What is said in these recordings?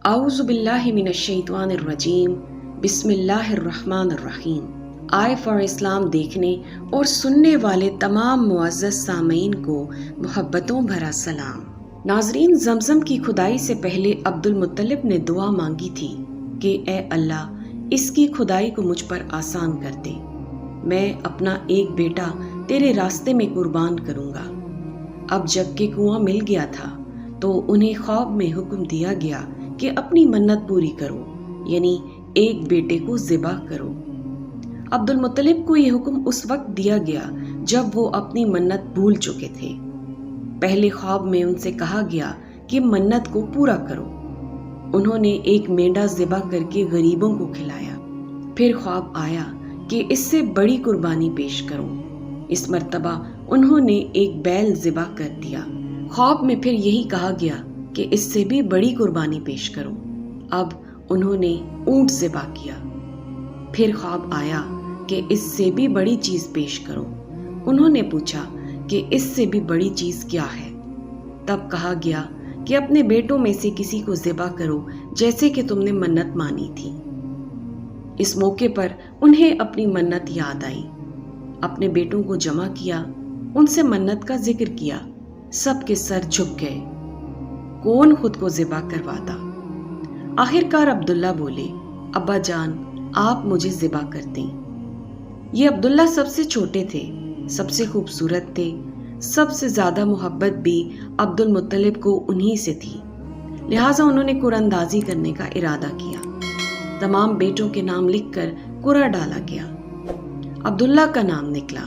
اعوذ باللہ من الشیطان الرجیم بسم اللہ الرحمن الرحیم۔ آئے فار اسلام دیکھنے اور سننے والے تمام معزز سامعین کو محبتوں بھرا سلام۔ ناظرین، زمزم کی کھدائی سے پہلے عبد المطلب نے دعا مانگی تھی کہ اے اللہ اس کی کھدائی کو مجھ پر آسان کر دے، میں اپنا ایک بیٹا تیرے راستے میں قربان کروں گا۔ اب جب کہ کنواں مل گیا تھا تو انہیں خواب میں حکم دیا گیا کہ اپنی منت پوری کرو، یعنی ایک بیٹے کو ذبح کرو۔ عبد المطلب کو یہ حکم اس وقت دیا گیا جب وہ اپنی منت بھول چکے تھے۔ پہلے خواب میں ان سے کہا گیا کہ منت کو پورا کرو۔ انہوں نے ایک مینڈا ذبح کر کے غریبوں کو کھلایا۔ پھر خواب آیا کہ اس سے بڑی قربانی پیش کرو۔ اس مرتبہ انہوں نے ایک بیل ذبح کر دیا۔ خواب میں پھر یہی کہا گیا کہ اس سے بھی بڑی قربانی پیش کرو۔ اب انہوں نے اونٹ ذبح کیا۔ پھر خواب آیا کہ اس سے بھی بڑی چیز پیش کرو۔ انہوں نے پوچھا کہ اس سے بھی بڑی چیز کیا ہے؟ تب کہا گیا کہ اپنے بیٹوں میں سے کسی کو ذبح کرو جیسے کہ تم نے منت مانی تھی۔ اس موقع پر انہیں اپنی منت یاد آئی۔ اپنے بیٹوں کو جمع کیا، ان سے منت کا ذکر کیا۔ سب کے سر جھک گئے، کون خود کو ذبح کرواتا؟ آخرکار عبداللہ بولے، ابا جان آپ مجھے ذبح کر دیں۔ یہ عبداللہ سب سے چھوٹے تھے، سب سے خوبصورت تھے، سب سے زیادہ محبت بھی عبد المطلب کو انہی سے تھی، لہٰذا انہوں نے قرعہ اندازی کرنے کا ارادہ کیا۔ تمام بیٹوں کے نام لکھ کر قرعہ ڈالا گیا۔ عبداللہ کا نام نکلا۔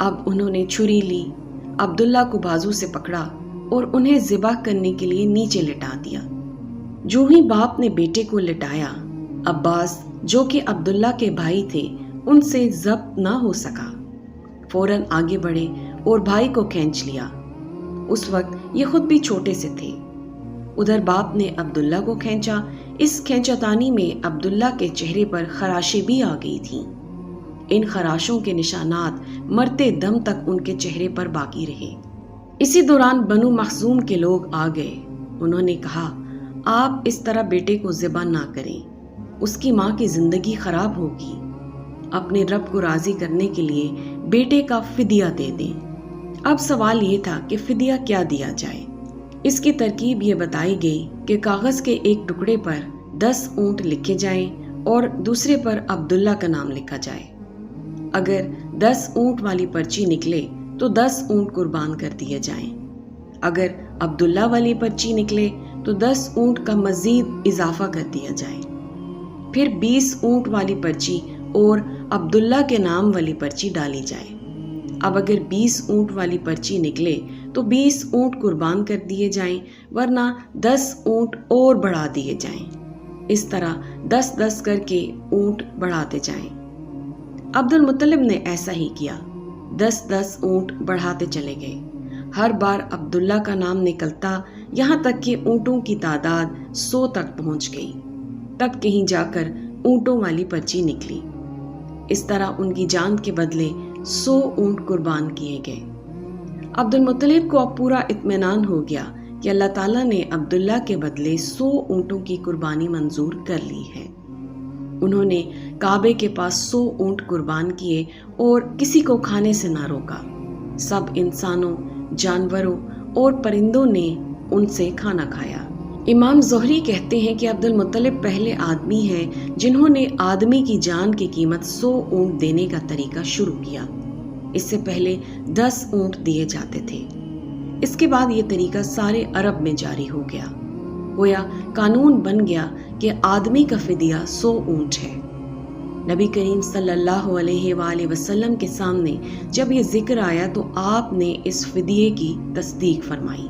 اب انہوں نے چھری لی، عبداللہ کو بازو سے پکڑا اور انہیں ذبح کرنے کے لیے نیچے لٹا دیا۔ جو ہی باپ نے بیٹے کو لٹایا، عباس جو کہ عبداللہ کے بھائی تھے ان سے ضبط نہ ہو سکا، فوراً آگے بڑھے اور بھائی کو کھینچ لیا۔ اس وقت یہ خود بھی چھوٹے سے تھے۔ ادھر باپ نے عبداللہ کو کھینچا۔ اس کھینچاتانی میں عبداللہ کے چہرے پر خراشیں بھی آ گئی تھیں۔ ان خراشوں کے نشانات مرتے دم تک ان کے چہرے پر باقی رہے۔ اسی دوران بنو مخزوم کے لوگ آ گئے۔ انہوں نے کہا، آپ اس طرح بیٹے کو ذبح نہ کریں، اس کی ماں کی زندگی خراب ہوگی۔ اپنے رب کو راضی کرنے کے لیے بیٹے کا فدیہ دے دیں۔ اب سوال یہ تھا کہ فدیہ کیا دیا جائے۔ اس کی ترکیب یہ بتائی گئی کہ کاغذ کے ایک ٹکڑے پر 10 اونٹ لکھے جائیں اور دوسرے پر عبداللہ کا نام لکھا جائے۔ اگر 10 اونٹ والی پرچی نکلے تو 10 اونٹ قربان کر دیے جائیں۔ اگر عبداللہ والی پرچی نکلے تو 10 اونٹ کا مزید اضافہ کر دیا جائے۔ پھر 20 اونٹ والی پرچی اور عبداللہ کے نام والی پرچی ڈالی جائے۔ اب اگر 20 اونٹ والی پرچی نکلے تو 20 اونٹ قربان کر دیے جائیں، ورنہ 10 اونٹ اور بڑھا دیے جائیں۔ اس طرح 10-10 کر کے اونٹ بڑھاتے جائیں۔ عبد المطلب نے ایسا ہی کیا، 10-10 اونٹ بڑھاتے چلے گئے۔ ہر بار عبداللہ کا نام نکلتا، یہاں تک کہ اونٹوں کی تعداد 100 تک پہنچ گئی۔ تب کہیں جا کر اونٹوں والی پرچی نکلی۔ اس طرح ان کی جان کے بدلے 100 اونٹ قربان کیے گئے۔ عبد المطلب کو اب پورا اطمینان ہو گیا کہ اللہ تعالیٰ نے عبداللہ کے بدلے 100 اونٹوں کی قربانی منظور کر لی ہے۔ انہوں نے کعبے کے پاس 100 اونٹ قربان کیے اور کسی کو کھانے سے نہ روکا۔ سب انسانوں، جانوروں اور پرندوں نے ان سے کھانا کھایا۔ امام زہری کہتے ہیں کہ عبد المطلب پہلے آدمی ہیں جنہوں نے آدمی کی جان کی قیمت 100 اونٹ دینے کا طریقہ شروع کیا۔ اس سے پہلے 10 اونٹ دیے جاتے تھے۔ اس کے بعد یہ طریقہ سارے عرب میں جاری ہو گیا۔ گویا قانون بن گیا کہ آدمی کا فدیہ 100 اونٹ ہے۔ نبی کریم صلی اللہ علیہ وآلہ وسلم کے سامنے جب یہ ذکر آیا تو آپ نے اس فدیے کی تصدیق فرمائی،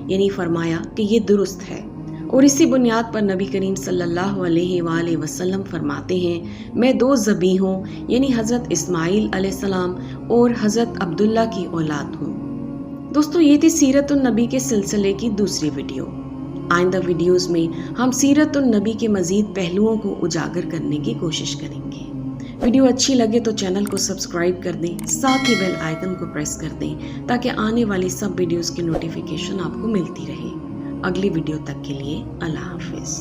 یعنی فرمایا کہ یہ درست ہے۔ اور اسی بنیاد پر نبی کریم صلی اللہ علیہ وآلہ وسلم فرماتے ہیں، میں 2 ذبیحوں یعنی حضرت اسماعیل علیہ السلام اور حضرت عبداللہ کی اولاد ہوں۔ دوستو، یہ تھی سیرت النبی کے سلسلے کی دوسری ویڈیو۔ آئندہ ویڈیوز میں ہم سیرت النبی کے مزید پہلوؤں کو اجاگر کرنے کی کوشش کریں گے۔ ویڈیو اچھی لگے تو چینل کو سبسکرائب کر دیں، ساتھ ہی بیل آئیکن کو پریس کر دیں تاکہ آنے والی سب ویڈیوز کی نوٹیفیکیشن آپ کو ملتی رہے۔ اگلی ویڈیو تک کے لیے اللہ حافظ۔